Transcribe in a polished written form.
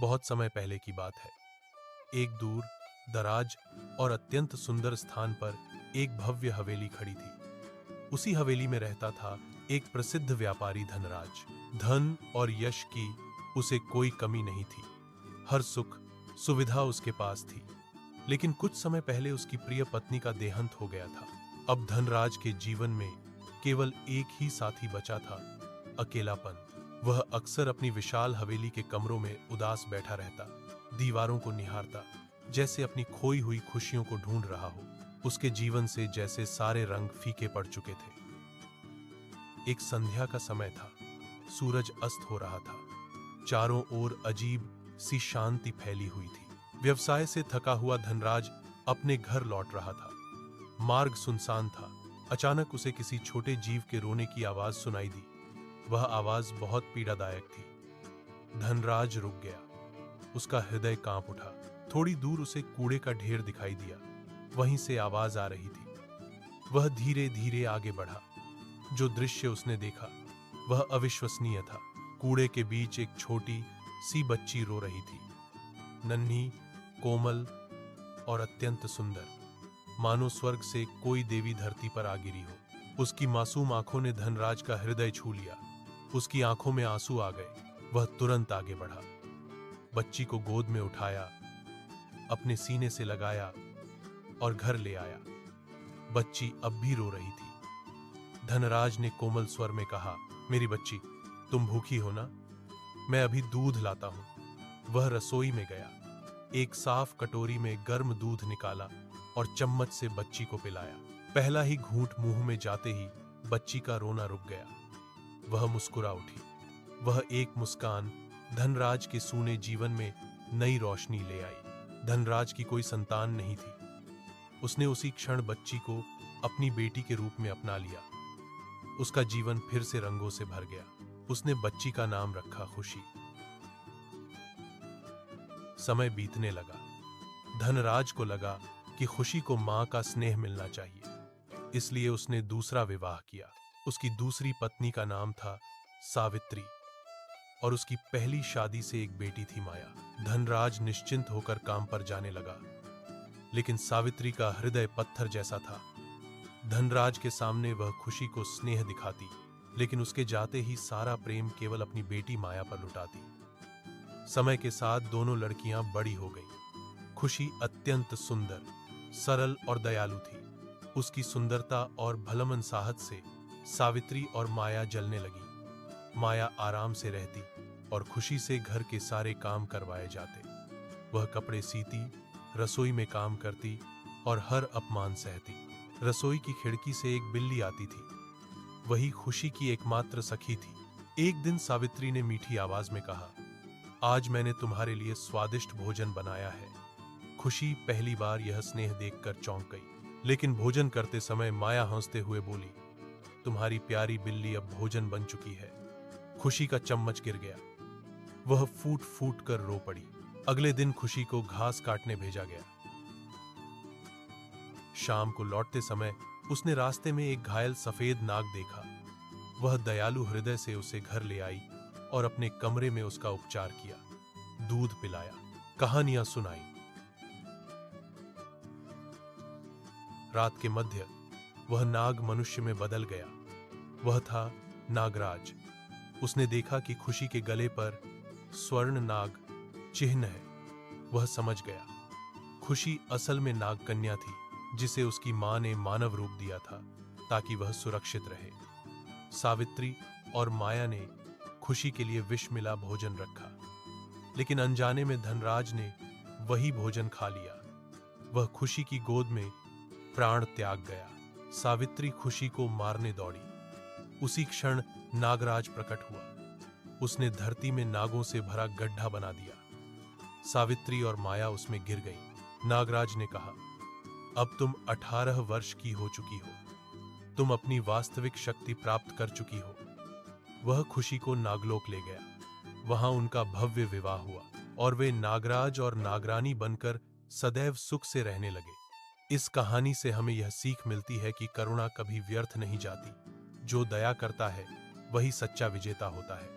बहुत समय पहले की बात है। एक दूर दराज और अत्यंत सुंदर स्थान पर एक भव्य हवेली खड़ी थी। उसी हवेली में रहता था एक प्रसिद्ध व्यापारी धनराज। धन और यश की उसे कोई कमी नहीं थी। हर सुख सुविधा उसके पास थी। लेकिन कुछ समय पहले उसकी प्रिय पत्नी का देहांत हो गया था। अब धनराज के जीवन में केवल एक ही साथी बचा था, अकेलापन। वह अक्सर अपनी विशाल हवेली के कमरों में उदास बैठा रहता, दीवारों को निहारता, जैसे अपनी खोई हुई खुशियों को ढूंढ रहा हो। उसके जीवन से जैसे सारे रंग फीके पड़ चुके थे। एक संध्या का समय था। सूरज अस्त हो रहा था। चारों ओर अजीब सी शांति फैली हुई थी। व्यवसाय से थका हुआ धनराज अपने घर लौट रहा था। मार्ग सुनसान था। अचानक उसे किसी छोटे जीव के रोने की आवाज सुनाई दी। वह आवाज बहुत पीड़ादायक थी। धनराज रुक गया। उसका हृदय कांप उठा। थोड़ी दूर उसे कूड़े का ढेर दिखाई दिया। वहीं से आवाज आ रही थी। वह धीरे धीरे आगे बढ़ा। जो दृश्य उसने देखा वह अविश्वसनीय था। कूड़े के बीच एक छोटी सी बच्ची रो रही थी, नन्ही, कोमल और अत्यंत सुंदर, मानो स्वर्ग से कोई देवी धरती पर आ गिरी हो। उसकी मासूम आंखों ने धनराज का हृदय छू लिया। उसकी आंखों में आंसू आ गए। वह तुरंत आगे बढ़ा, बच्ची को गोद में उठाया, अपने सीने से लगाया और घर ले आया। बच्ची अब भी रो रही थी। धनराज ने कोमल स्वर में कहा, मेरी बच्ची, तुम भूखी हो ना? मैं अभी दूध लाता हूं। वह रसोई में गया, एक साफ कटोरी में गर्म दूध निकाला और चम्मच से बच्ची को पिलाया। पहला ही घूंट मुंह में जाते ही बच्ची का रोना रुक गया। वह मुस्कुरा उठी। वह एक मुस्कान धनराज के सूने जीवन में नई रोशनी ले आई। धनराज की कोई संतान नहीं थी। उसने उसी क्षण बच्ची को अपनी बेटी के रूप में अपना लिया। उसका जीवन फिर से रंगों से भर गया। उसने बच्ची का नाम रखा खुशी। समय बीतने लगा। धनराज को लगा कि खुशी को मां का स्नेह मिलना चाहिए, इसलिए उसने दूसरा विवाह किया। उसकी दूसरी पत्नी का नाम था सावित्री और उसकी पहली शादी से एक बेटी थी माया। धनराज निश्चिंत होकर काम पर जाने लगा, लेकिन सावित्री का हृदय पत्थर जैसा था। धनराज के सामने वह खुशी को स्नेह दिखाती, लेकिन उसके जाते ही सारा प्रेम केवल अपनी बेटी माया पर लुटाती। समय के साथ दोनों लड़कियां बड़ी हो गईं। खुशी अत्यंत सुंदर, सरल और दयालु थी। उसकी सुंदरता और भलमन साहस से सावित्री और माया जलने लगी। माया आराम से रहती और खुशी से घर के सारे काम करवाए जाते। वह कपड़े सीती, रसोई में काम करती और हर अपमान सहती। रसोई की खिड़की से एक बिल्ली आती थी। वही खुशी की एकमात्र सखी थी। एक दिन सावित्री ने मीठी आवाज में कहा, आज मैंने तुम्हारे लिए स्वादिष्ट भोजन बनाया है। खुशी पहली बार यह स्नेह देखकर चौंक गई, लेकिन भोजन करते समय माया हंसते हुए बोली, तुम्हारी प्यारी बिल्ली अब भोजन बन चुकी है। खुशी का चम्मच गिर गया। वह फूट फूट कर रो पड़ी। अगले दिन खुशी को घास काटने भेजा गया। शाम को लौटते समय उसने रास्ते में एक घायल सफेद नाग देखा। वह दयालु हृदय से उसे घर ले आई और अपने कमरे में उसका उपचार किया, दूध पिलाया, कहानियां सुनाई। रात के मध्य वह नाग मनुष्य में बदल गया। वह था नागराज। उसने देखा कि खुशी के गले पर स्वर्ण नाग चिन्ह है। वह समझ गया, खुशी असल में नाग कन्या थी, जिसे उसकी मां ने मानव रूप दिया था ताकि वह सुरक्षित रहे। सावित्री और माया ने खुशी के लिए विष मिला भोजन रखा, लेकिन अनजाने में धनराज ने वही भोजन खा लिया। वह खुशी की गोद में प्राण त्याग गया। सावित्री खुशी को मारने दौड़ी। उसी क्षण नागराज प्रकट हुआ। उसने धरती में नागों से भरा गड्ढा बना दिया। सावित्री और माया उसमें गिर गई। नागराज ने कहा, अब तुम 18 वर्ष की हो चुकी हो। तुम अपनी वास्तविक शक्ति प्राप्त कर चुकी हो। वह खुशी को नागलोक ले गया। वहां उनका भव्य विवाह हुआ और वे नागराज और नागरानी बनकर सदैव सुख से रहने लगे। इस कहानी से हमें यह सीख मिलती है कि करुणा कभी व्यर्थ नहीं जाती। जो दया करता है वही सच्चा विजेता होता है।